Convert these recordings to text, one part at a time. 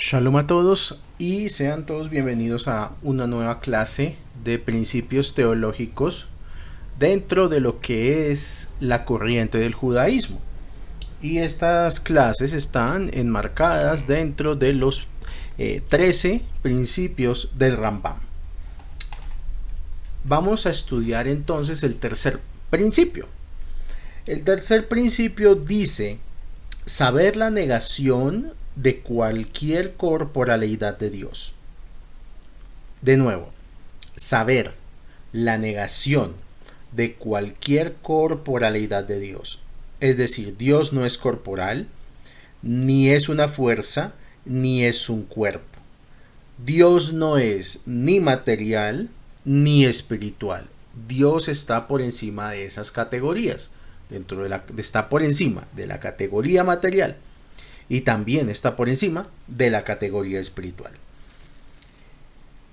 Shalom a todos y sean todos bienvenidos a una nueva clase de principios teológicos dentro de lo que es la corriente del judaísmo. Y estas clases están enmarcadas dentro de los 13 principios del Rambam. Vamos a estudiar entonces el tercer principio. El tercer principio dice saber la negación de cualquier corporalidad de Dios. De nuevo, saber la negación de cualquier corporalidad de Dios. Es decir, Dios no es corporal, ni es una fuerza, ni es un cuerpo. Dios no es ni material, ni espiritual. Dios está por encima de esas categorías. Está por encima de la categoría material y también está por encima de la categoría espiritual.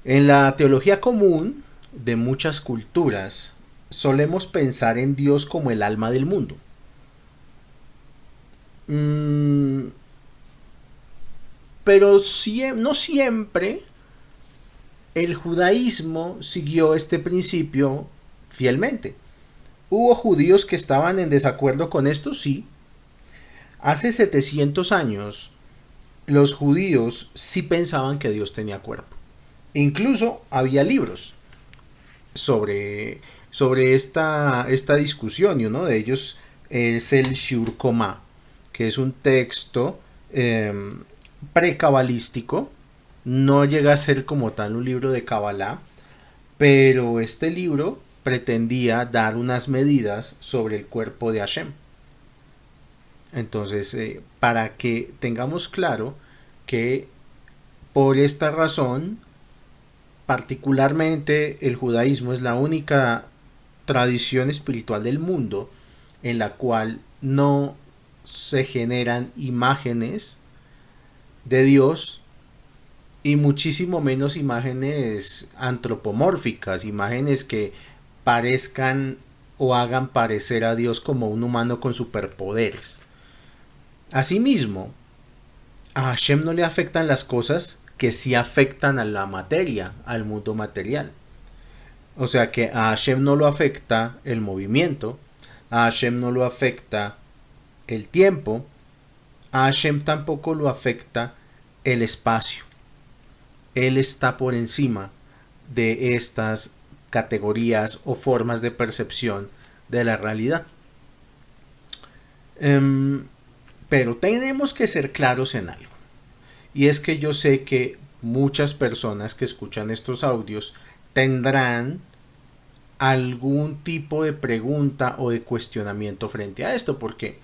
En la teología común de muchas culturas solemos pensar en Dios como el alma del mundo. Pero no siempre el judaísmo siguió este principio fielmente. ¿Hubo judíos que estaban en desacuerdo con esto? Sí. Hace 700 años los judíos sí pensaban que Dios tenía cuerpo. Incluso había libros sobre esta discusión, y uno de ellos es el Shiur Komá, que es un texto precabalístico. No llega a ser como tal un libro de Kabbalah, pero este libro pretendía dar unas medidas sobre el cuerpo de Hashem. Entonces, para que tengamos claro que por esta razón, particularmente el judaísmo es la única tradición espiritual del mundo en la cual no se generan imágenes de Dios y muchísimo menos imágenes antropomórficas, imágenes que parezcan o hagan parecer a Dios como un humano con superpoderes. Asimismo, a Hashem no le afectan las cosas que sí afectan a la materia, al mundo material. O sea que a Hashem no lo afecta el movimiento, a Hashem no lo afecta el tiempo, a Hashem tampoco lo afecta el espacio. Él está por encima de estas categorías o formas de percepción de la realidad. Pero tenemos que ser claros en algo. Y es que yo sé que muchas personas que escuchan estos audios tendrán algún tipo de pregunta o de cuestionamiento frente a esto, porque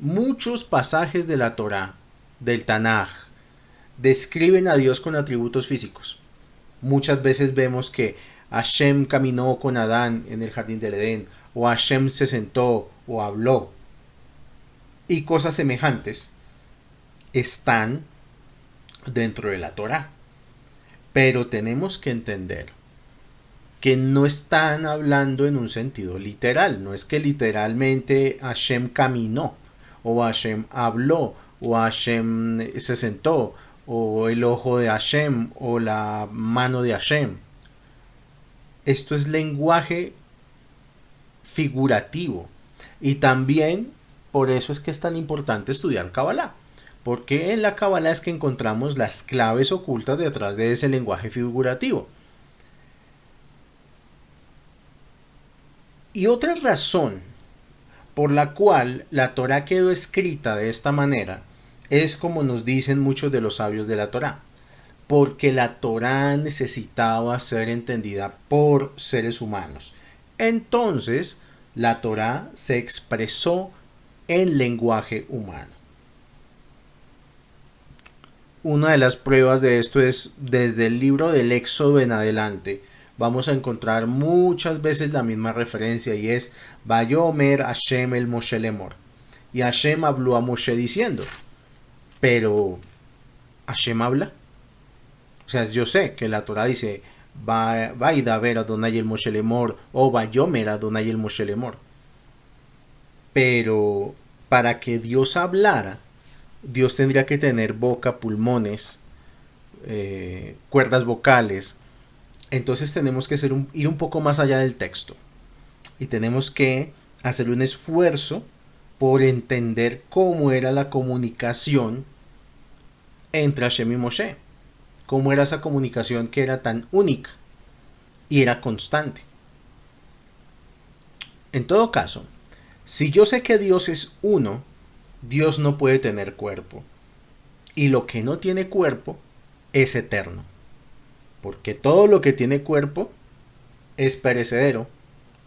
muchos pasajes de la Torá, del Tanaj, describen a Dios con atributos físicos. Muchas veces vemos que Hashem caminó con Adán en el jardín del Edén, o Hashem se sentó o habló, y cosas semejantes están dentro de la Torá. Pero tenemos que entender que no están hablando en un sentido literal. No es que literalmente Hashem caminó, o Hashem habló, o Hashem se sentó, o el ojo de Hashem, o la mano de Hashem. Esto es lenguaje figurativo. Y también por eso es que es tan importante estudiar Kabbalah. Porque en la Kabbalah es que encontramos las claves ocultas detrás de ese lenguaje figurativo. Y otra razón por la cual la Torá quedó escrita de esta manera es como nos dicen muchos de los sabios de la Torá. Porque la Torá necesitaba ser entendida por seres humanos. Entonces, la Torá se expresó en lenguaje humano. Una de las pruebas de esto es desde el libro del Éxodo en adelante. Vamos a encontrar muchas veces la misma referencia y es Vayomer Hashem el Moshe Lemor. Y Hashem habló a Moshe diciendo, pero ¿Hashem habla? O sea, yo sé que la Torah dice Vaida ver Adonai el Moshe Lemor o Vayomer Adonai el Moshe Lemor. Pero para que Dios hablara Dios tendría que tener boca, pulmones, cuerdas vocales. Entonces tenemos que ir un poco más allá del texto. Y tenemos que hacer un esfuerzo por entender cómo era la comunicación entre Hashem y Moshe. Cómo era esa comunicación que era tan única y era constante. En todo caso, si yo sé que Dios es uno, Dios no puede tener cuerpo. Y lo que no tiene cuerpo es eterno. Porque todo lo que tiene cuerpo es perecedero.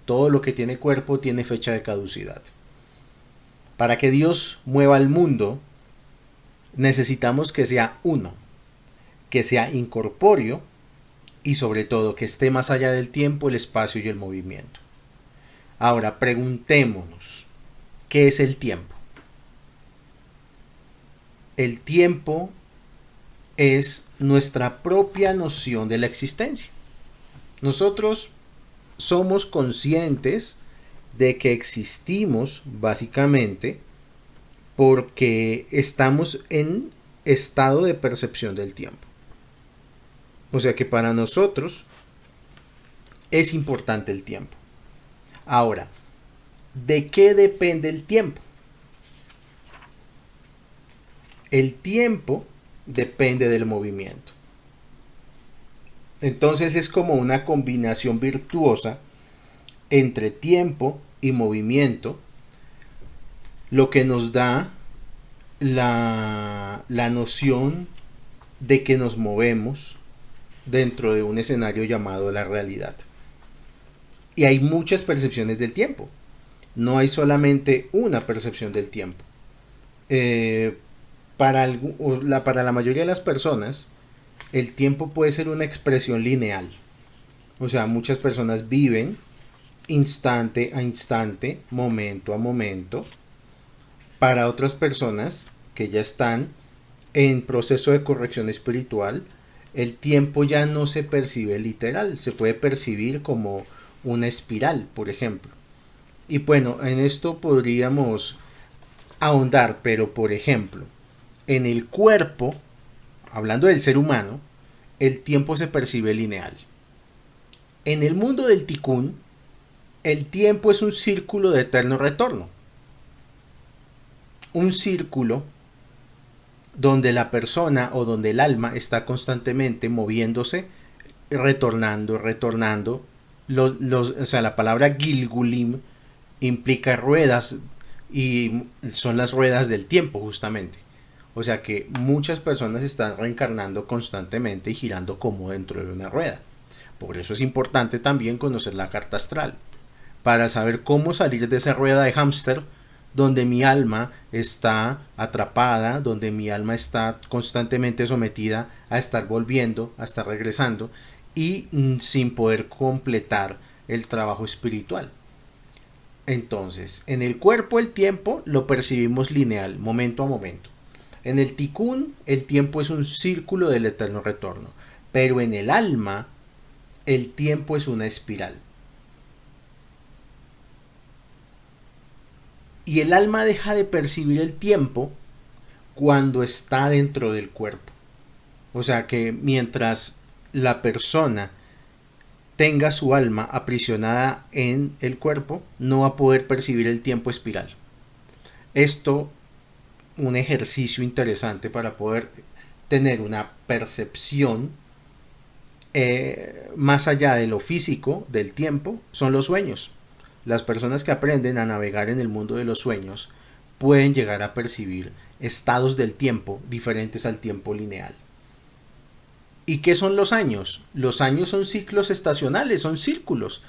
Todo lo que tiene cuerpo tiene fecha de caducidad. Para que Dios mueva el mundo, necesitamos que sea uno, que sea incorpóreo y sobre todo que esté más allá del tiempo, el espacio y el movimiento. Ahora preguntémonos, ¿qué es el tiempo? El tiempo es nuestra propia noción de la existencia. Nosotros somos conscientes de que existimos básicamente porque estamos en estado de percepción del tiempo. O sea que para nosotros es importante el tiempo. Ahora, ¿de qué depende el tiempo? El tiempo depende del movimiento. Entonces es como una combinación virtuosa entre tiempo y movimiento, lo que nos da la noción de que nos movemos dentro de un escenario llamado la realidad. Y hay muchas percepciones del tiempo. No hay solamente una percepción del tiempo. Para la mayoría de las personas, el tiempo puede ser una expresión lineal. O sea, muchas personas viven instante a instante, momento a momento. Para otras personas que ya están en proceso de corrección espiritual, el tiempo ya no se percibe literal, se puede percibir como una espiral, por ejemplo. Y bueno, en esto podríamos ahondar, pero por ejemplo, en el cuerpo, hablando del ser humano, el tiempo se percibe lineal. En el mundo del tikkun, el tiempo es un círculo de eterno retorno. Un círculo donde la persona o donde el alma está constantemente moviéndose, retornando. O sea, la palabra Gilgulim implica ruedas y son las ruedas del tiempo justamente. O sea que muchas personas están reencarnando constantemente y girando como dentro de una rueda. Por eso es importante también conocer la carta astral, para saber cómo salir de esa rueda de hámster donde mi alma está atrapada, donde mi alma está constantemente sometida a estar volviendo, a estar regresando y sin poder completar el trabajo espiritual. Entonces, en el cuerpo el tiempo lo percibimos lineal, momento a momento. En el tikkun el tiempo es un círculo del eterno retorno, pero en el alma el tiempo es una espiral. Y el alma deja de percibir el tiempo cuando está dentro del cuerpo. O sea que mientras la persona tenga su alma aprisionada en el cuerpo, no va a poder percibir el tiempo espiral. Esto, un ejercicio interesante para poder tener una percepción más allá de lo físico del tiempo, son los sueños. Las personas que aprenden a navegar en el mundo de los sueños pueden llegar a percibir estados del tiempo diferentes al tiempo lineal. ¿Y qué son los años? Los años son ciclos estacionales, son círculos.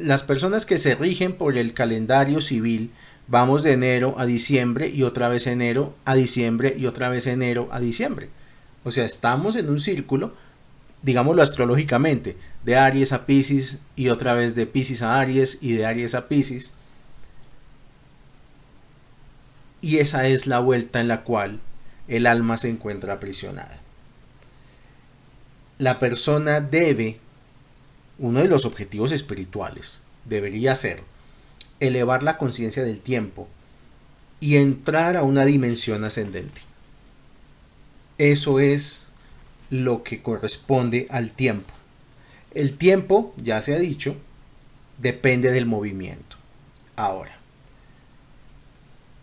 Las personas que se rigen por el calendario civil, vamos de enero a diciembre y otra vez enero a diciembre y otra vez enero a diciembre. O sea, estamos en un círculo, digámoslo astrológicamente, de Aries a Piscis y otra vez de Piscis a Aries y de Aries a Piscis. Y esa es la vuelta en la cual el alma se encuentra aprisionada. La persona uno de los objetivos espirituales debería ser elevar la conciencia del tiempo y entrar a una dimensión ascendente. Eso es lo que corresponde al tiempo. El tiempo, ya se ha dicho, depende del movimiento. Ahora,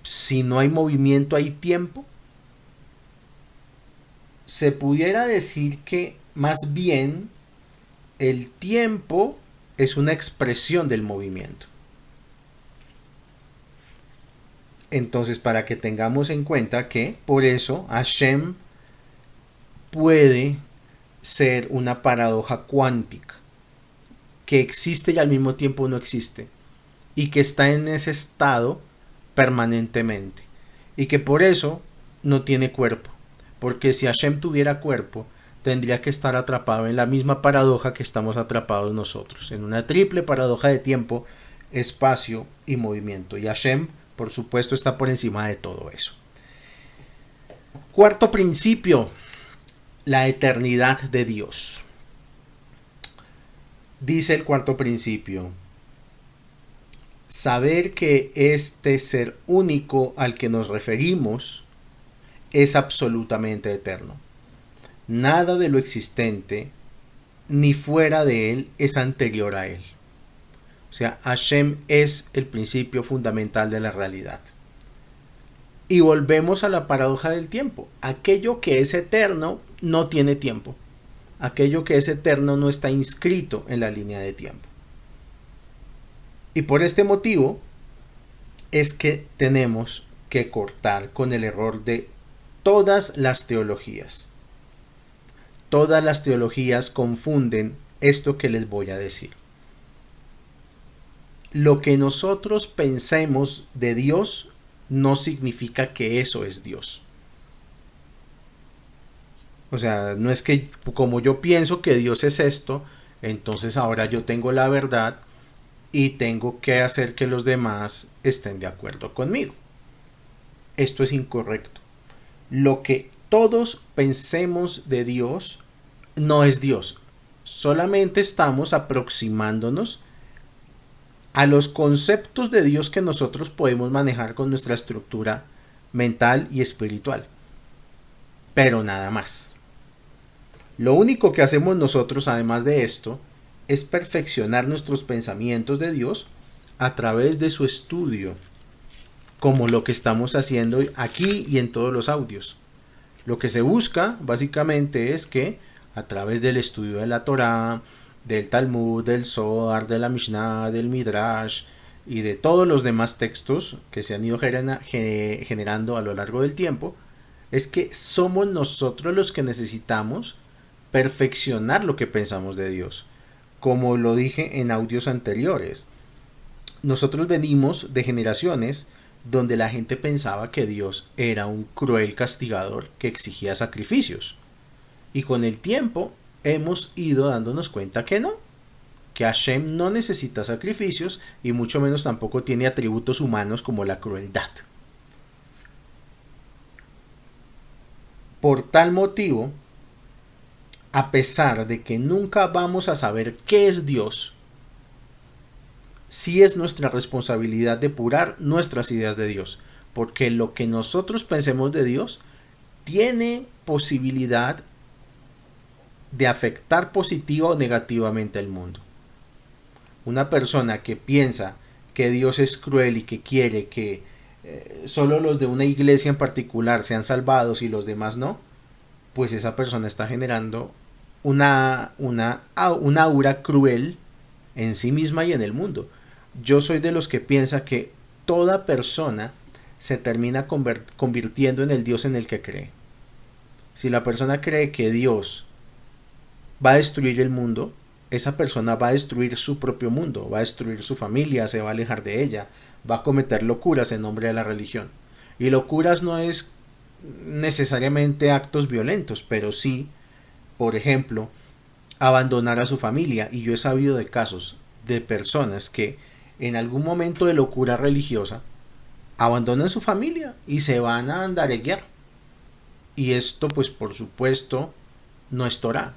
si no hay movimiento, hay tiempo. Se pudiera decir que más bien el tiempo es una expresión del movimiento. Entonces, para que tengamos en cuenta que por eso Hashem puede ser una paradoja cuántica, que existe y al mismo tiempo no existe, y que está en ese estado permanentemente, y que por eso no tiene cuerpo, porque si Hashem tuviera cuerpo, tendría que estar atrapado en la misma paradoja que estamos atrapados nosotros, en una triple paradoja de tiempo, espacio y movimiento, y Hashem, por supuesto, está por encima de todo eso. Cuarto principio, la eternidad de Dios. Dice el cuarto principio: saber que este ser único al que nos referimos es absolutamente eterno. Nada de lo existente ni fuera de él es anterior a él. O sea, Hashem es el principio fundamental de la realidad. Y volvemos a la paradoja del tiempo. Aquello que es eterno no tiene tiempo. Aquello que es eterno no está inscrito en la línea de tiempo. Y por este motivo es que tenemos que cortar con el error de todas las teologías. Todas las teologías confunden esto que les voy a decir. Lo que nosotros pensemos de Dios no significa que eso es Dios. O sea, no es que como yo pienso que Dios es esto, entonces ahora yo tengo la verdad y tengo que hacer que los demás estén de acuerdo conmigo. Esto es incorrecto. Lo que todos pensemos de Dios no es Dios. Solamente estamos aproximándonos a los conceptos de Dios que nosotros podemos manejar con nuestra estructura mental y espiritual. Pero nada más. Lo único que hacemos nosotros, además de esto, es perfeccionar nuestros pensamientos de Dios a través de su estudio, como lo que estamos haciendo aquí y en todos los audios. Lo que se busca básicamente es que a través del estudio de la Torá, del Talmud, del Zohar, de la Mishnah, del Midrash y de todos los demás textos que se han ido generando a lo largo del tiempo, es que somos nosotros los que necesitamos perfeccionar lo que pensamos de Dios. Como lo dije en audios anteriores, nosotros venimos de generaciones donde la gente pensaba que Dios era un cruel castigador que exigía sacrificios. Y con el tiempo hemos ido dándonos cuenta que no, que Hashem no necesita sacrificios y mucho menos tampoco tiene atributos humanos como la crueldad. Por tal motivo, a pesar de que nunca vamos a saber qué es Dios, sí es nuestra responsabilidad depurar nuestras ideas de Dios, porque lo que nosotros pensemos de Dios tiene posibilidad de afectar positiva o negativamente al mundo. Una persona que piensa que Dios es cruel y que quiere que solo los de una iglesia en particular sean salvados y los demás no, pues esa persona está generando un aura cruel en sí misma y en el mundo. Yo soy de los que piensa que toda persona se termina convirtiendo en el Dios en el que cree. Si la persona cree que Dios va a destruir el mundo, esa persona va a destruir su propio mundo, va a destruir su familia, se va a alejar de ella, va a cometer locuras en nombre de la religión. Y locuras no es necesariamente actos violentos, pero sí, por ejemplo, abandonar a su familia. Y yo he sabido de casos de personas que en algún momento de locura religiosa abandonan su familia y se van a andareguear. Y esto, pues por supuesto, no es Torah,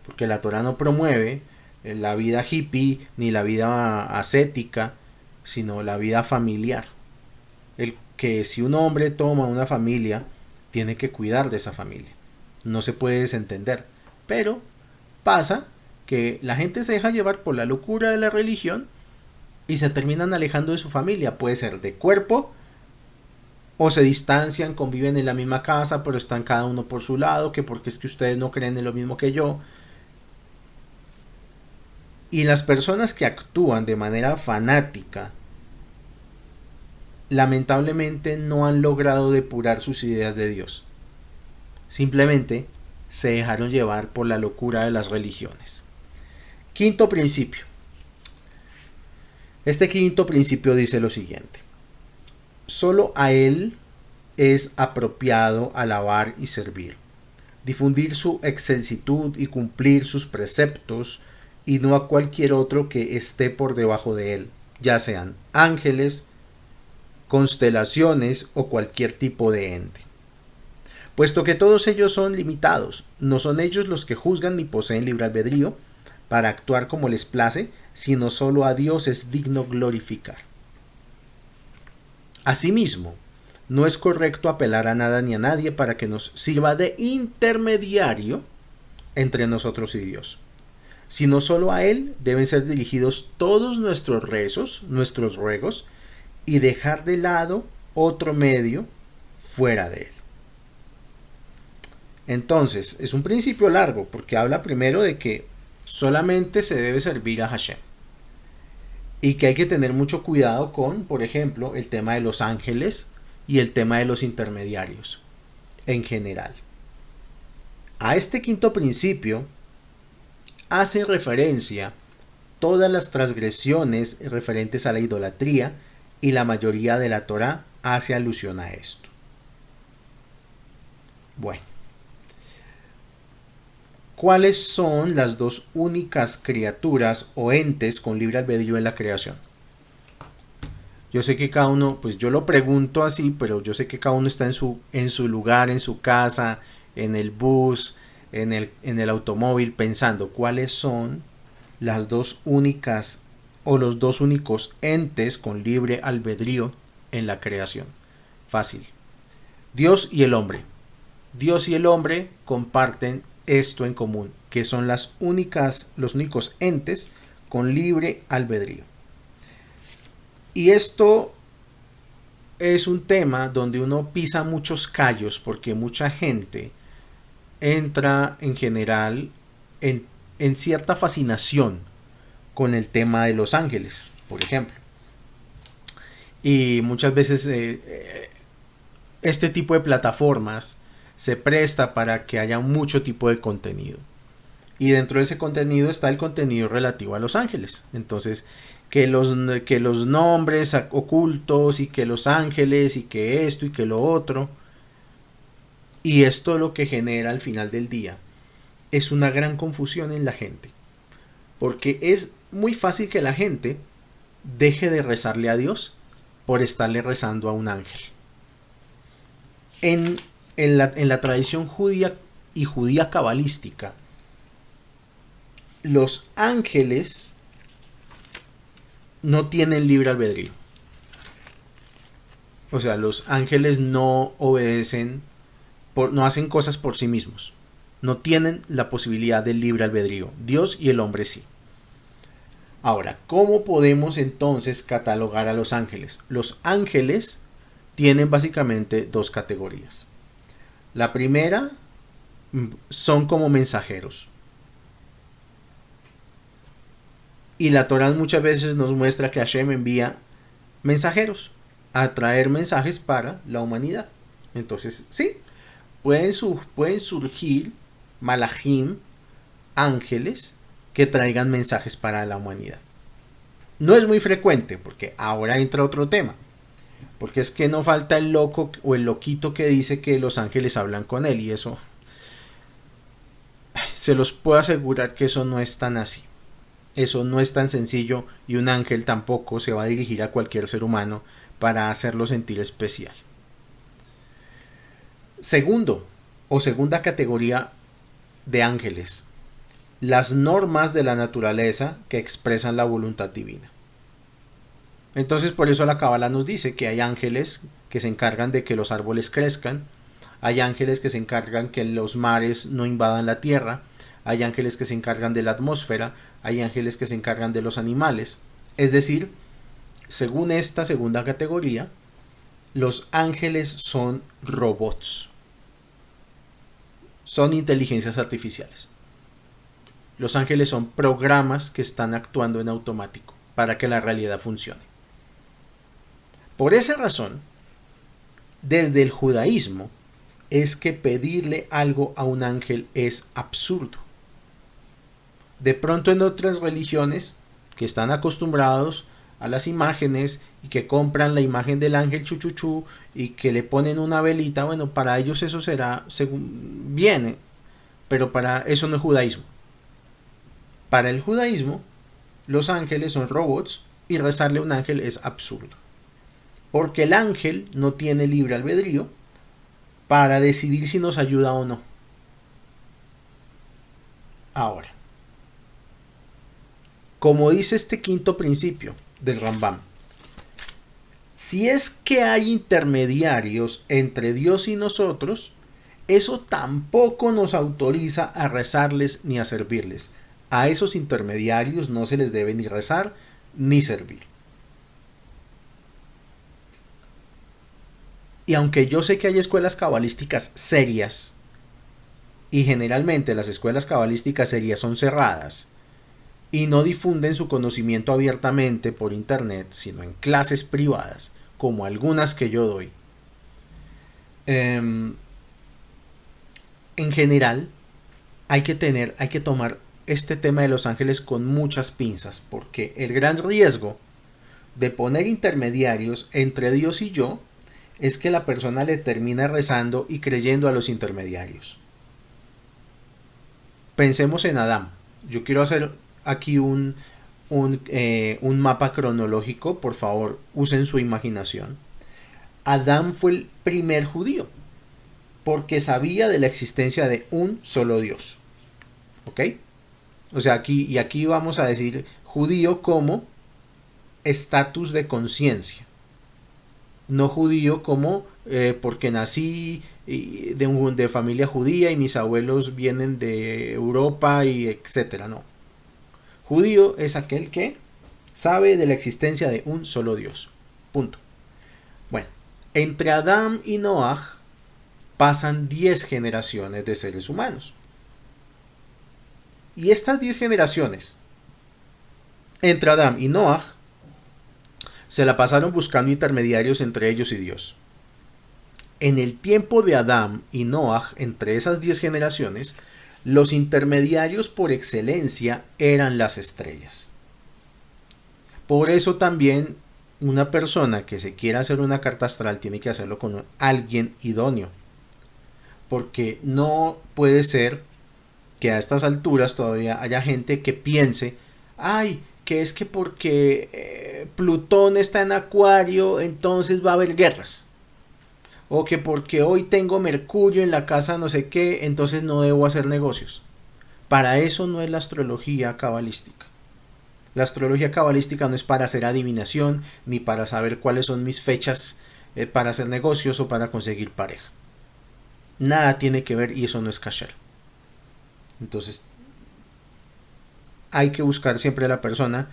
porque la Torah no promueve la vida hippie ni la vida ascética, sino la vida familiar. El que si un hombre toma una familia, tiene que cuidar de esa familia. No se puede desentender. Pero pasa que la gente se deja llevar por la locura de la religión y se terminan alejando de su familia. Puede ser de cuerpo, o se distancian, conviven en la misma casa, pero están cada uno por su lado, que porque es que ustedes no creen en lo mismo que yo. Y las personas que actúan de manera fanática, lamentablemente no han logrado depurar sus ideas de Dios. Simplemente se dejaron llevar por la locura de las religiones. Quinto principio. Este quinto principio dice lo siguiente: solo a Él es apropiado alabar y servir, difundir su excelsitud y cumplir sus preceptos, y no a cualquier otro que esté por debajo de Él, ya sean ángeles, constelaciones o cualquier tipo de ente. Puesto que todos ellos son limitados, no son ellos los que juzgan ni poseen libre albedrío para actuar como les place, sino solo a Dios es digno glorificar. Asimismo, no es correcto apelar a nada ni a nadie para que nos sirva de intermediario entre nosotros y Dios, sino solo a Él deben ser dirigidos todos nuestros rezos, nuestros ruegos, y dejar de lado otro medio fuera de Él. Entonces, es un principio largo porque habla primero de que solamente se debe servir a Hashem. Y que hay que tener mucho cuidado con, por ejemplo, el tema de los ángeles y el tema de los intermediarios en general. A este quinto principio hace referencia todas las transgresiones referentes a la idolatría, y la mayoría de la Torá hace alusión a esto. Bueno, ¿cuáles son las dos únicas criaturas o entes con libre albedrío en la creación? Yo sé que cada uno, pues yo lo pregunto así, pero yo sé que cada uno está en su lugar, en su casa, en el bus, en el automóvil, pensando cuáles son las dos únicas o los dos únicos entes con libre albedrío en la creación. Fácil. Dios y el hombre. Dios y el hombre comparten esto en común, que son los únicos entes con libre albedrío. Y esto es un tema donde uno pisa muchos callos, porque mucha gente entra en general en cierta fascinación con el tema de los ángeles, por ejemplo. Y muchas veces este tipo de plataformas se presta para que haya mucho tipo de contenido. Y dentro de ese contenido está el contenido relativo a los ángeles. Entonces, que los nombres ocultos y que los ángeles y que esto y que lo otro. Y esto lo que genera al final del día es una gran confusión en la gente. Porque es muy fácil que la gente deje de rezarle a Dios por estarle rezando a un ángel. En la tradición judía y judía cabalística, los ángeles no tienen libre albedrío. O sea, los ángeles no obedecen, no hacen cosas por sí mismos. No tienen la posibilidad del libre albedrío. Dios y el hombre sí. Ahora, ¿cómo podemos entonces catalogar a los ángeles? Los ángeles tienen básicamente dos categorías. La primera son como mensajeros. Y la Torá muchas veces nos muestra que Hashem envía mensajeros a traer mensajes para la humanidad. Entonces, sí, pueden surgir malajim, ángeles, que traigan mensajes para la humanidad. No es muy frecuente, porque ahora entra otro tema. Porque es que no falta el loco o el loquito que dice que los ángeles hablan con él, y eso se los puedo asegurar que eso no es tan así. Eso no es tan sencillo, y un ángel tampoco se va a dirigir a cualquier ser humano para hacerlo sentir especial. Segunda categoría de ángeles: las normas de la naturaleza que expresan la voluntad divina. Entonces por eso la Cábala nos dice que hay ángeles que se encargan de que los árboles crezcan, hay ángeles que se encargan que los mares no invadan la tierra, hay ángeles que se encargan de la atmósfera, hay ángeles que se encargan de los animales. Es decir, según esta segunda categoría, los ángeles son robots, son inteligencias artificiales. Los ángeles son programas que están actuando en automático para que la realidad funcione. Por esa razón, desde el judaísmo, es que pedirle algo a un ángel es absurdo. De pronto en otras religiones que están acostumbrados a las imágenes y que compran la imagen del ángel chuchuchú y que le ponen una velita, bueno, para ellos eso será según viene, pero para eso no es judaísmo. Para el judaísmo, los ángeles son robots y rezarle a un ángel es absurdo. Porque el ángel no tiene libre albedrío para decidir si nos ayuda o no. Ahora, como dice este quinto principio del Rambam, si es que hay intermediarios entre Dios y nosotros, eso tampoco nos autoriza a rezarles ni a servirles. A esos intermediarios no se les debe ni rezar ni servir. Y aunque yo sé que hay escuelas cabalísticas serias, y generalmente las escuelas cabalísticas serias son cerradas, y no difunden su conocimiento abiertamente por internet, sino en clases privadas, como algunas que yo doy, en general hay que tomar este tema de los ángeles con muchas pinzas, porque el gran riesgo de poner intermediarios entre Dios y yo es que la persona le termina rezando y creyendo a los intermediarios. Pensemos en Adán. Yo quiero hacer aquí un mapa cronológico, por favor, usen su imaginación. Adán fue el primer judío, porque sabía de la existencia de un solo Dios. ¿Ok? O sea, aquí vamos a decir judío como estatus de conciencia. No judío como porque nací de familia judía y mis abuelos vienen de Europa y etcétera. No. Judío es aquel que sabe de la existencia de un solo Dios. Punto. Bueno, entre Adán y Noaj pasan 10 generaciones de seres humanos. Y estas 10 generaciones, entre Adán y Noaj, se la pasaron buscando intermediarios entre ellos y Dios. En el tiempo de Adán y Noaj, entre esas 10 generaciones, los intermediarios por excelencia eran las estrellas. Por eso también una persona que se quiera hacer una carta astral tiene que hacerlo con alguien idóneo. Porque no puede ser que a estas alturas todavía haya gente que piense, ay, que es que porque Plutón está en Acuario, entonces va a haber guerras. O que porque hoy tengo Mercurio en la casa no sé qué, entonces no debo hacer negocios. Para eso no es la astrología cabalística. La astrología cabalística no es para hacer adivinación, ni para saber cuáles son mis fechas para hacer negocios o para conseguir pareja. Nada tiene que ver y eso no es kasher. Entonces, hay que buscar siempre a la persona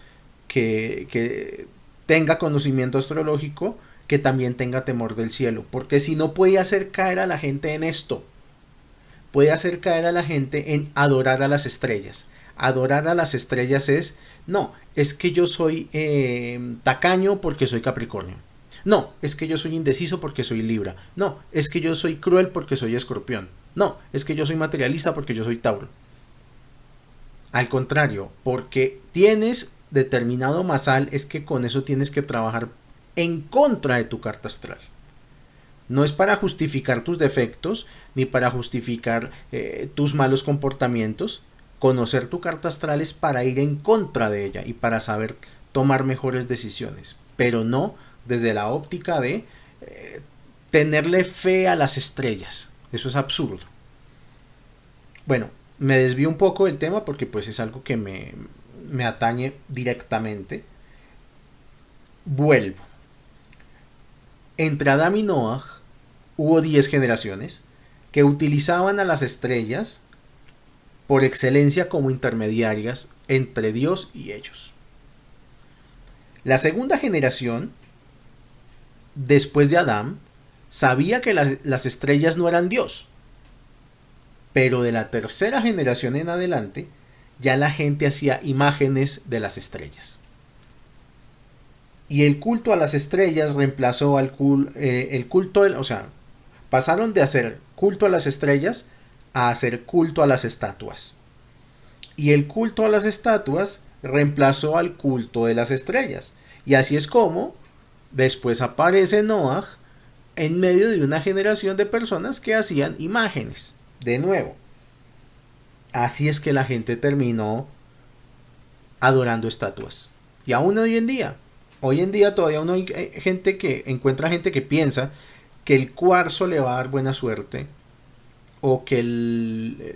que tenga conocimiento astrológico, que también tenga temor del cielo, porque si no puede hacer caer a la gente en esto, puede hacer caer a la gente en adorar a las estrellas. Adorar a las estrellas es, no, es que yo soy tacaño porque soy Capricornio. No, es que yo soy indeciso porque soy Libra. No, es que yo soy cruel porque soy Escorpión. No, es que yo soy materialista porque yo soy Tauro. Al contrario, porque tienes determinado masal, es que con eso tienes que trabajar en contra de tu carta astral. No es para justificar tus defectos ni para justificar tus malos comportamientos. Conocer tu carta astral es para ir en contra de ella y para saber tomar mejores decisiones, pero no desde la óptica de tenerle fe a las estrellas. Eso es absurdo. Bueno, me desvío un poco del tema porque pues es algo que me atañe directamente. Vuelvo. Entre Adán y Noah hubo 10 generaciones que utilizaban a las estrellas por excelencia como intermediarias entre Dios y ellos. La segunda generación, después de Adán, sabía que las estrellas no eran Dios. Pero de la tercera generación en adelante, ya la gente hacía imágenes de las estrellas. Y el culto a las estrellas reemplazó el culto, o sea, pasaron de hacer culto a las estrellas a hacer culto a las estatuas. Y el culto a las estatuas reemplazó al culto de las estrellas. Y así es como después aparece Noah en medio de una generación de personas que hacían imágenes. De nuevo, así es que la gente terminó adorando estatuas. Y aún hoy en día todavía uno hay gente que encuentra gente que piensa que el cuarzo le va a dar buena suerte, o que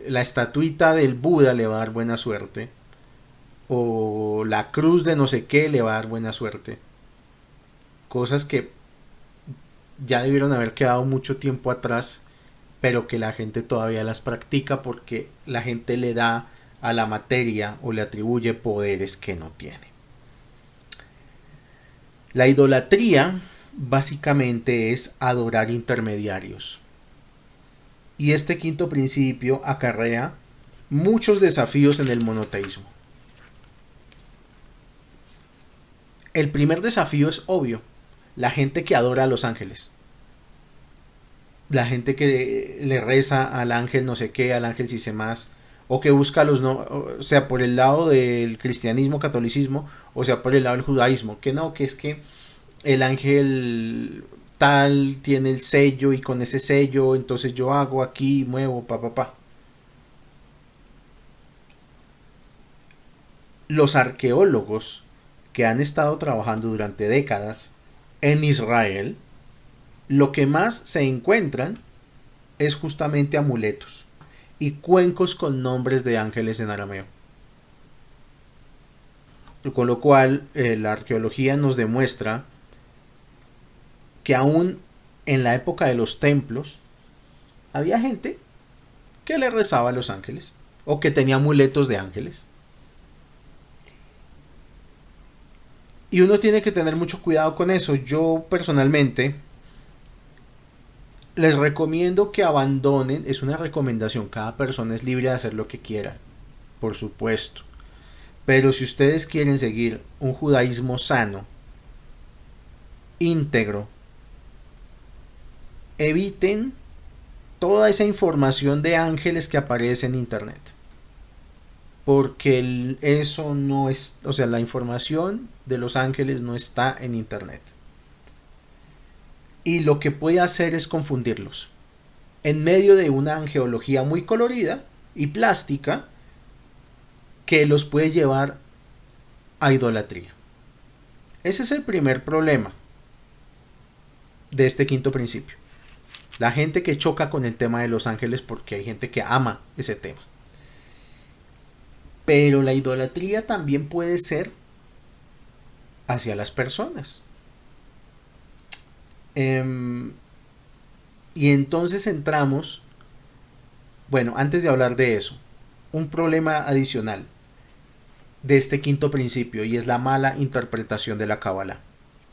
la estatuita del Buda le va a dar buena suerte, o la cruz de no sé qué le va a dar buena suerte. Cosas que ya debieron haber quedado mucho tiempo atrás, pero que la gente todavía las practica porque la gente le da a la materia o le atribuye poderes que no tiene. La idolatría básicamente es adorar intermediarios. Y este quinto principio acarrea muchos desafíos en el monoteísmo. El primer desafío es obvio: la gente que adora a los ángeles. La gente que le reza al ángel no sé qué, al ángel si sé más, o que busca a los no, o sea, por el lado del cristianismo, catolicismo, o sea, por el lado del judaísmo, que no, que es que el ángel tal tiene el sello y con ese sello entonces yo hago aquí, muevo, pa. Los arqueólogos que han estado trabajando durante décadas en Israel, lo que más se encuentran es justamente amuletos y cuencos con nombres de ángeles en arameo. Con lo cual, la arqueología nos demuestra que aún en la época de los templos había gente que le rezaba a los ángeles o que tenía amuletos de ángeles. Y uno tiene que tener mucho cuidado con eso. Yo personalmente les recomiendo que abandonen, es una recomendación, cada persona es libre de hacer lo que quiera, por supuesto. Pero si ustedes quieren seguir un judaísmo sano, íntegro, eviten toda esa información de ángeles que aparece en internet. Porque eso no es, o sea, la información de los ángeles no está en internet. Y lo que puede hacer es confundirlos. En medio de una angeología muy colorida y plástica que los puede llevar a idolatría. Ese es el primer problema de este quinto principio. La gente que choca con el tema de los ángeles porque hay gente que ama ese tema. Pero la idolatría también puede ser hacia las personas. Y entonces entramos, bueno, antes de hablar de eso, un problema adicional de este quinto principio, y es la mala interpretación de la Cábala.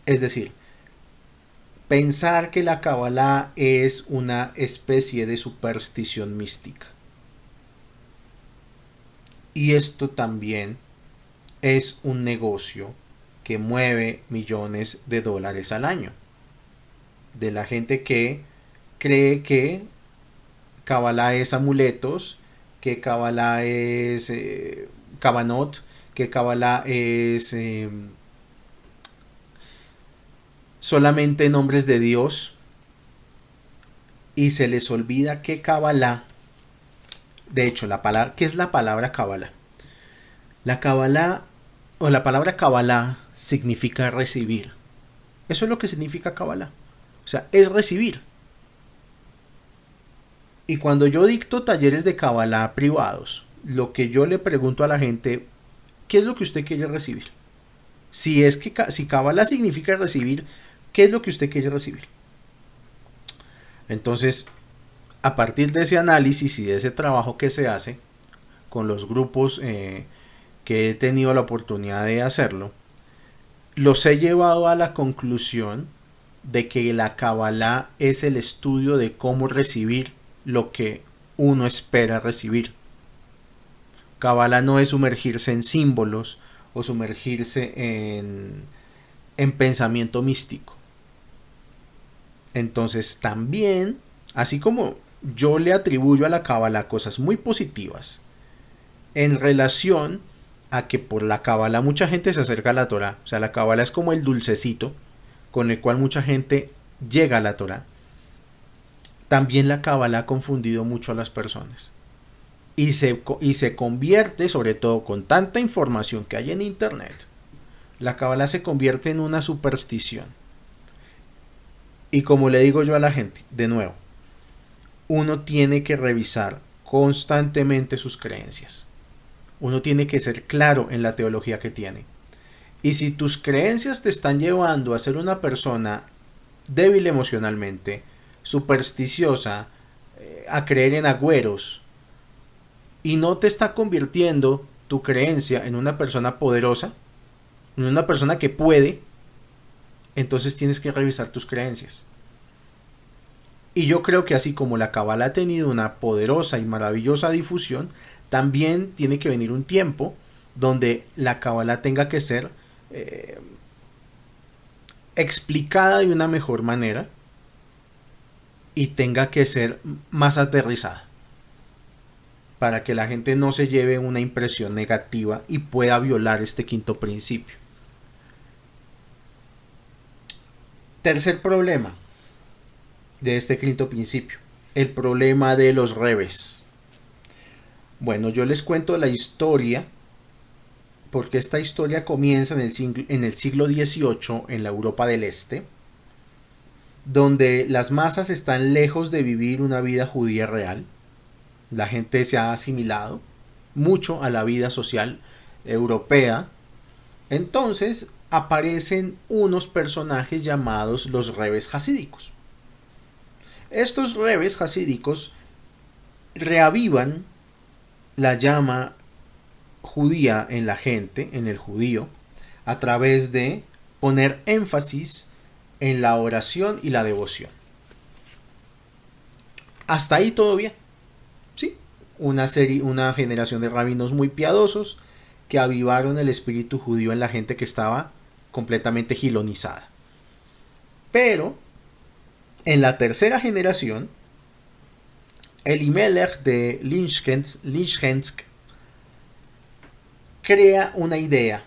Es decir, pensar que la Cábala es una especie de superstición mística. Y esto también es un negocio que mueve millones de dólares al año. De la gente que cree que Kabbalah es amuletos, que Kabbalah es Kabanot, que Kabbalah es solamente nombres de Dios, y se les olvida que Kabbalah, de hecho, la palabra, ¿qué es la palabra Kabbalah? La Kabbalah o la palabra Kabbalah significa recibir. Eso es lo que significa Kabbalah. O sea, es recibir. Y cuando yo dicto talleres de Kabbalah privados, lo que yo le pregunto a la gente, ¿qué es lo que usted quiere recibir? Si Kabbalah significa recibir, ¿qué es lo que usted quiere recibir? Entonces, a partir de ese análisis y de ese trabajo que se hace con los grupos que he tenido la oportunidad de hacerlo, los he llevado a la conclusión de que la Kabbalah es el estudio de cómo recibir lo que uno espera recibir. Kabbalah no es sumergirse en símbolos o sumergirse en pensamiento místico. Entonces también, así como yo le atribuyo a la Kabbalah cosas muy positivas en relación a que por la Kabbalah mucha gente se acerca a la Torah, o sea, la Kabbalah es como el dulcecito con el cual mucha gente llega a la Torah. También la Kabbalah ha confundido mucho a las personas y se convierte, sobre todo con tanta información que hay en internet, la Kabbalah se convierte en una superstición. Y como le digo yo a la gente, de nuevo, uno tiene que revisar constantemente sus creencias. Uno tiene que ser claro en la teología que tiene. Y si tus creencias te están llevando a ser una persona débil emocionalmente, supersticiosa, a creer en agüeros, y no te está convirtiendo tu creencia en una persona poderosa, en una persona que puede, entonces tienes que revisar tus creencias. Y yo creo que así como la Kabbalah ha tenido una poderosa y maravillosa difusión, también tiene que venir un tiempo donde la Kabbalah tenga que ser explicada de una mejor manera y tenga que ser más aterrizada para que la gente no se lleve una impresión negativa y pueda violar este quinto principio. Tercer problema de este quinto principio, el problema de los rebes. Bueno, yo les cuento la historia porque esta historia comienza en el siglo XVIII en la Europa del Este, donde las masas están lejos de vivir una vida judía real. La gente se ha asimilado mucho a la vida social europea. Entonces aparecen unos personajes llamados los rebes hasídicos. Estos rebes hasídicos reavivan la llama judía en la gente, en el judío, a través de poner énfasis en la oración y la devoción. Hasta ahí todo bien. Sí, una generación de rabinos muy piadosos que avivaron el espíritu judío en la gente que estaba completamente gilonizada. Pero en la tercera generación, Elimelech de Lichtensk crea una idea,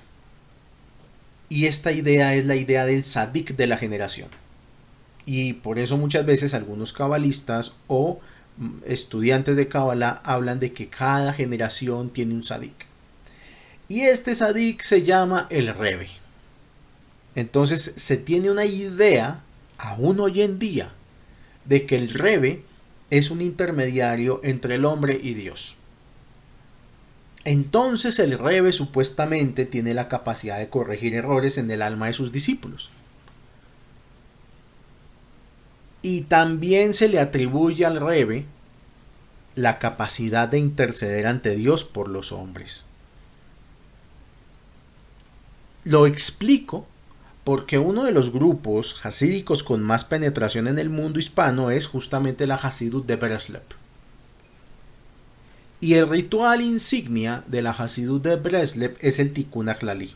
y esta idea es la idea del tzadik de la generación. Y por eso muchas veces algunos cabalistas o estudiantes de Kabbalah hablan de que cada generación tiene un tzadik. Y este tzadik se llama el Rebe. Entonces se tiene una idea, aún hoy en día, de que el Rebe es un intermediario entre el hombre y Dios. Entonces el Rebe supuestamente tiene la capacidad de corregir errores en el alma de sus discípulos. Y también se le atribuye al Rebe la capacidad de interceder ante Dios por los hombres. Lo explico porque uno de los grupos hasídicos con más penetración en el mundo hispano es justamente la Hasidut de Breslov. Y el ritual insignia de la Hasidut de Breslov es el Tikkun HaKlali.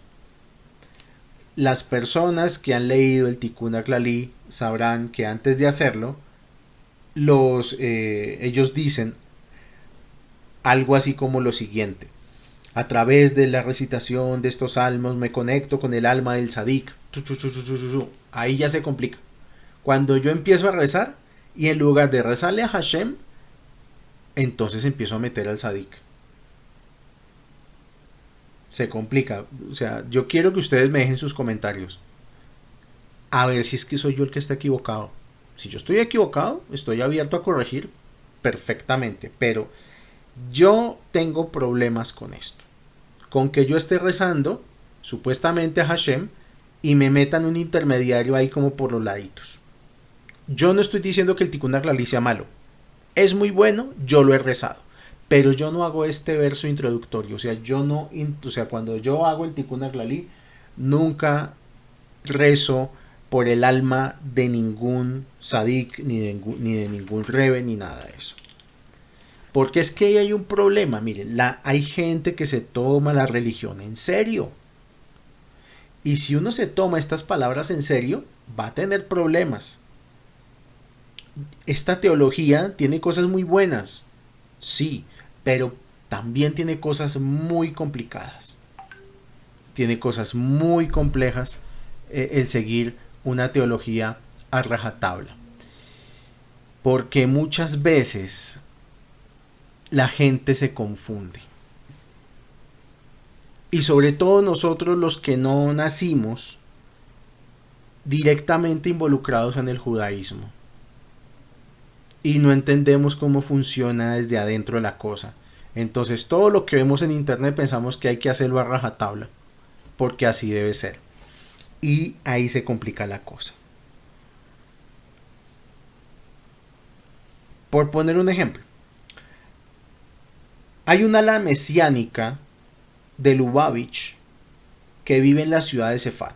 Las personas que han leído el Tikkun HaKlali sabrán que antes de hacerlo, ellos dicen algo así como lo siguiente: a través de la recitación de estos salmos me conecto con el alma del tzadik. Ahí ya se complica. Cuando yo empiezo a rezar y en lugar de rezarle a Hashem, entonces empiezo a meter al tzadik. Se complica. O sea, yo quiero que ustedes me dejen sus comentarios. A ver si es que soy yo el que está equivocado. Si yo estoy equivocado, estoy abierto a corregir perfectamente. Pero yo tengo problemas con esto. Con que yo esté rezando supuestamente a Hashem, y me metan un intermediario ahí como por los laditos. Yo no estoy diciendo que el Tikkun HaKlali sea malo. Es muy bueno, yo lo he rezado. Pero yo no hago este verso introductorio. O sea, cuando yo hago el Tikkun HaKlali, nunca rezo por el alma de ningún sadik, ni de ningún rebe, ni nada de eso. Porque es que ahí hay un problema. Miren, hay gente que se toma la religión en serio. Y si uno se toma estas palabras en serio, va a tener problemas. Esta teología tiene cosas muy buenas, sí, pero también tiene cosas muy complicadas. Tiene cosas muy complejas el seguir una teología a rajatabla. Porque muchas veces la gente se confunde. Y sobre todo nosotros los que no nacimos directamente involucrados en el judaísmo. Y no entendemos cómo funciona desde adentro la cosa. Entonces todo lo que vemos en internet pensamos que hay que hacerlo a rajatabla. Porque así debe ser. Y ahí se complica la cosa. Por poner un ejemplo. Hay una ala mesiánica de Lubavitch que vive en la ciudad de Sefat.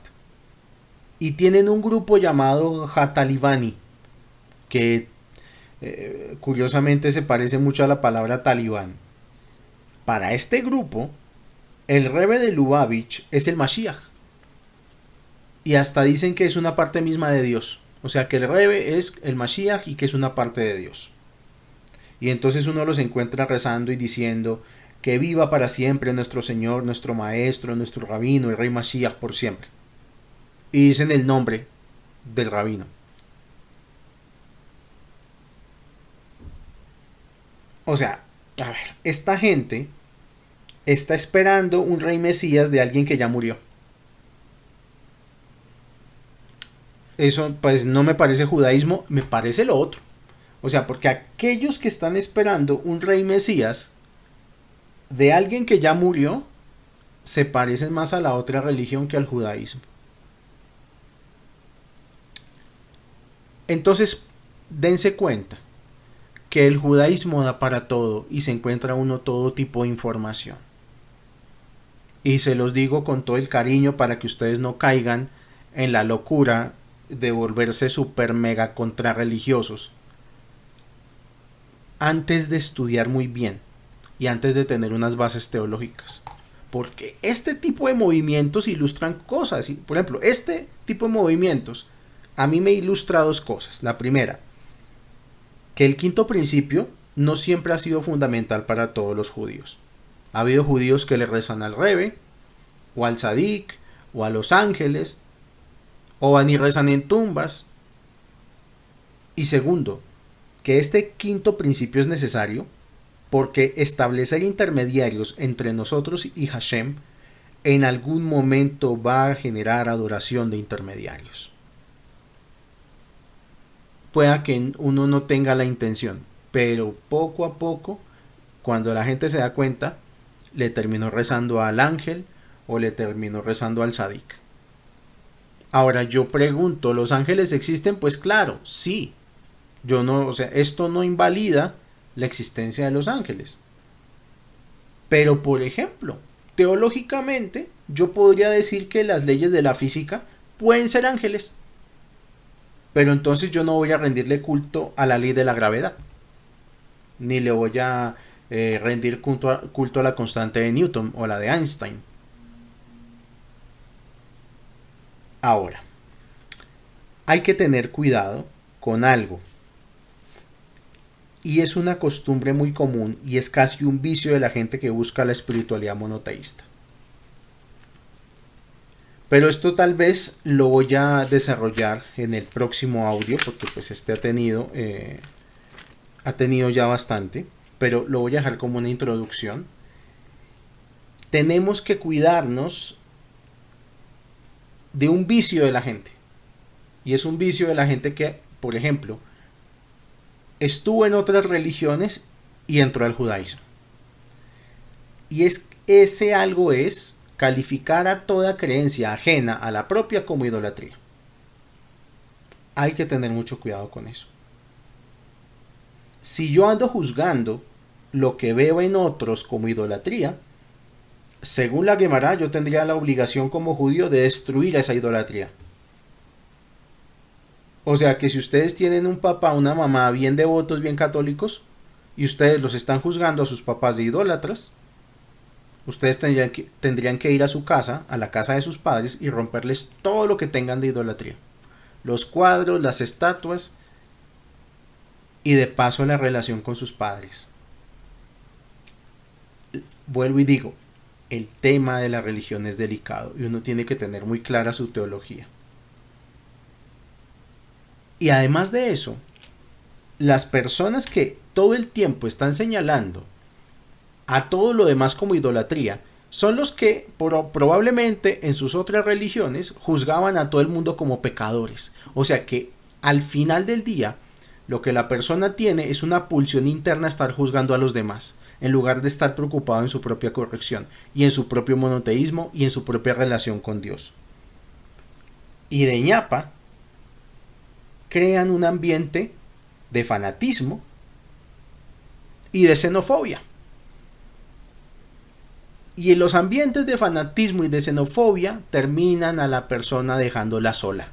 Y tienen un grupo llamado Hatalibani, que curiosamente se parece mucho a la palabra talibán. Para este grupo, el Rebbe de Lubavitch es el Mashiach. Y hasta dicen que es una parte misma de Dios. O sea que el Rebbe es el Mashiach y que es una parte de Dios. Y entonces uno los encuentra rezando y diciendo que viva para siempre nuestro Señor, nuestro Maestro, nuestro Rabino, el Rey Mashiach por siempre. Y dicen el nombre del Rabino. O sea, a ver, esta gente está esperando un rey Mesías de alguien que ya murió. Eso pues no me parece judaísmo, me parece lo otro. O sea, porque aquellos que están esperando un rey Mesías de alguien que ya murió, se parecen más a la otra religión que al judaísmo. Entonces, dense cuenta que el judaísmo da para todo y se encuentra uno todo tipo de información. Y se los digo con todo el cariño para que ustedes no caigan en la locura de volverse super mega contrarreligiosos. Antes de estudiar muy bien y antes de tener unas bases teológicas. Porque este tipo de movimientos ilustran cosas. Por ejemplo, este tipo de movimientos a mí me ilustra dos cosas. La primera, que el quinto principio no siempre ha sido fundamental para todos los judíos. Ha habido judíos que le rezan al Rebbe, o al Sadik, o a los ángeles, o van y rezan en tumbas. Y segundo, que este quinto principio es necesario porque establecer intermediarios entre nosotros y Hashem en algún momento va a generar adoración de intermediarios. Pueda que uno no tenga la intención, pero poco a poco, cuando la gente se da cuenta, le terminó rezando al ángel o le terminó rezando al Sadik. Ahora yo pregunto, ¿los ángeles existen? Pues claro, sí. Esto no invalida la existencia de los ángeles. Pero por ejemplo, teológicamente, yo podría decir que las leyes de la física pueden ser ángeles. Pero entonces yo no voy a rendirle culto a la ley de la gravedad. Ni le voy a rendir culto a la constante de Newton o la de Einstein. Ahora, hay que tener cuidado con algo. Y es una costumbre muy común y es casi un vicio de la gente que busca la espiritualidad monoteísta. Pero esto tal vez lo voy a desarrollar en el próximo audio porque pues este ha tenido ya bastante, pero lo voy a dejar como una introducción. Tenemos que cuidarnos de un vicio de la gente. Y es un vicio de la gente que, por ejemplo, estuvo en otras religiones y entró al judaísmo. Y ese algo es calificar a toda creencia ajena a la propia como idolatría. Hay que tener mucho cuidado con eso. Si yo ando juzgando lo que veo en otros como idolatría, según la Guemará, yo tendría la obligación como judío de destruir esa idolatría. O sea que si ustedes tienen un papá, una mamá bien devotos, bien católicos, y ustedes los están juzgando a sus papás de idólatras, ustedes tendrían que ir a su casa, a la casa de sus padres, y romperles todo lo que tengan de idolatría. Los cuadros, las estatuas, y de paso la relación con sus padres. Vuelvo y digo, el tema de la religión es delicado y uno tiene que tener muy clara su teología. Y además de eso, las personas que todo el tiempo están señalando a todo lo demás como idolatría son los que probablemente en sus otras religiones juzgaban a todo el mundo como pecadores. O sea que al final del día lo que la persona tiene es una pulsión interna a estar juzgando a los demás, en lugar de estar preocupado en su propia corrección y en su propio monoteísmo y en su propia relación con Dios. Y de ñapa crean un ambiente de fanatismo y de xenofobia. Y en los ambientes de fanatismo y de xenofobia terminan a la persona dejándola sola.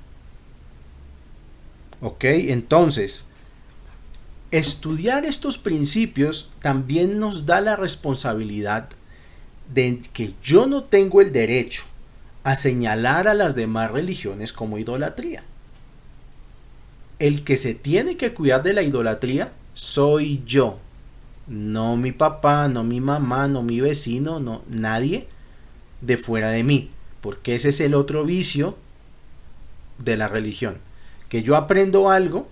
¿Ok? Entonces, estudiar estos principios también nos da la responsabilidad de que yo no tengo el derecho a señalar a las demás religiones como idolatría. El que se tiene que cuidar de la idolatría soy yo, no mi papá, no mi mamá, no mi vecino, no nadie de fuera de mí, porque ese es el otro vicio de la religión, que yo aprendo algo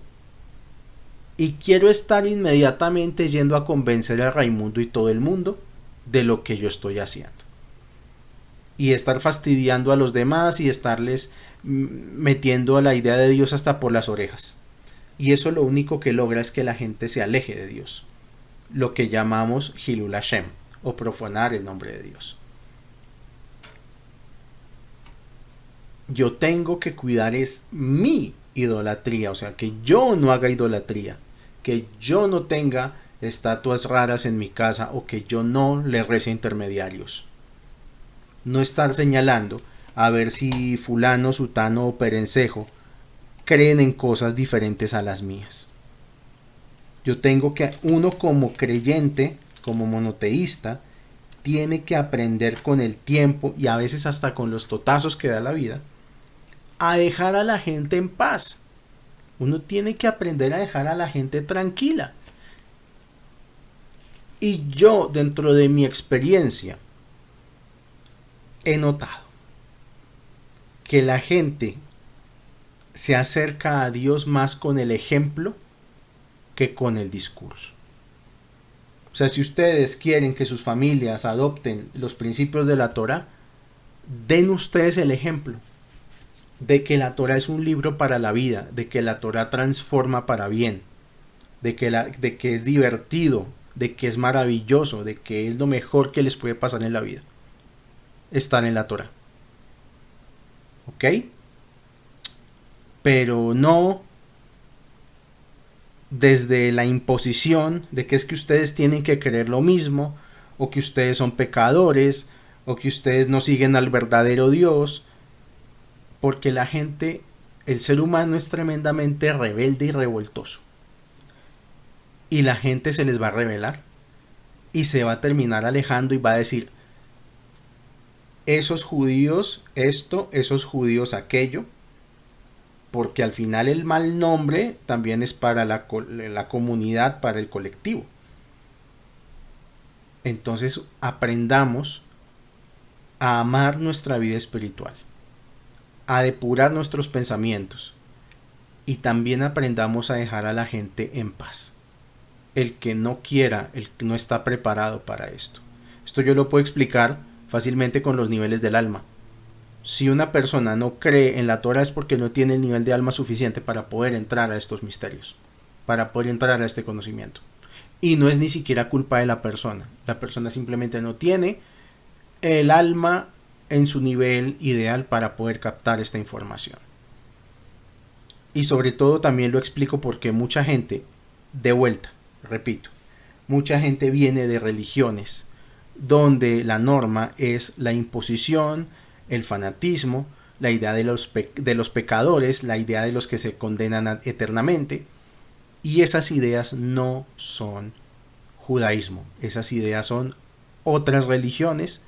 y quiero estar inmediatamente yendo a convencer a Raimundo y todo el mundo de lo que yo estoy haciendo. Y estar fastidiando a los demás y estarles metiendo a la idea de Dios hasta por las orejas. Y eso lo único que logra es que la gente se aleje de Dios. Lo que llamamos Hilul Hashem, o profanar el nombre de Dios. Yo tengo que cuidar es mi idolatría, o sea, que yo no haga idolatría, que yo no tenga estatuas raras en mi casa o que yo no le rece a intermediarios. No estar señalando a ver si fulano, sutano o perencejo creen en cosas diferentes a las mías. Yo tengo que, uno como creyente, como monoteísta, tiene que aprender con el tiempo y a veces hasta con los totazos que da la vida, a dejar a la gente en paz. Uno tiene que aprender a dejar a la gente tranquila. Y yo, dentro de mi experiencia, he notado que la gente se acerca a Dios más con el ejemplo que con el discurso. O sea, si ustedes quieren que sus familias adopten los principios de la Torá, den ustedes el ejemplo de que la Torá es un libro para la vida, de que la Torá transforma para bien, de que es divertido, de que es maravilloso, de que es lo mejor que les puede pasar en la vida. Estar en la Torá. ¿Ok? Pero no desde la imposición de que es que ustedes tienen que creer lo mismo, o que ustedes son pecadores, o que ustedes no siguen al verdadero Dios, porque la gente, el ser humano es tremendamente rebelde y revoltoso. Y la gente se les va a rebelar y se va a terminar alejando y va a decir, esos judíos esto, esos judíos aquello, porque al final el mal nombre también es para la comunidad, para el colectivo. Entonces aprendamos a amar nuestra vida espiritual, a depurar nuestros pensamientos y también aprendamos a dejar a la gente en paz. El que no quiera, el que no está preparado para esto. Esto yo lo puedo explicar fácilmente con los niveles del alma. Si una persona no cree en la Torah es porque no tiene el nivel de alma suficiente para poder entrar a estos misterios, para poder entrar a este conocimiento. Y no es ni siquiera culpa de la persona simplemente no tiene el alma en su nivel ideal para poder captar esta información. Y sobre todo también lo explico porque mucha gente, de vuelta, repito, mucha gente viene de religiones donde la norma es la imposición, el fanatismo, la idea de los pecadores, la idea de los que se condenan eternamente, y esas ideas no son judaísmo, esas ideas son otras religiones,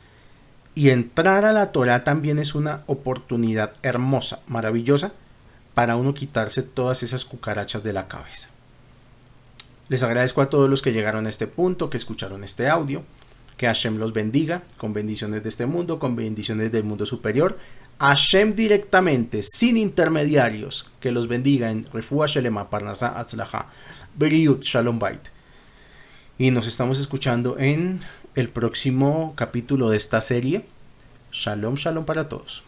y entrar a la Torá también es una oportunidad hermosa, maravillosa, para uno quitarse todas esas cucarachas de la cabeza. Les agradezco a todos los que llegaron a este punto, que escucharon este audio. Que Hashem los bendiga, con bendiciones de este mundo, con bendiciones del mundo superior. Hashem directamente, sin intermediarios, que los bendiga en Refuah Shelema, Parnasá Atzlaja, Beriut Shalom Bait. Y nos estamos escuchando en el próximo capítulo de esta serie. Shalom, shalom para todos.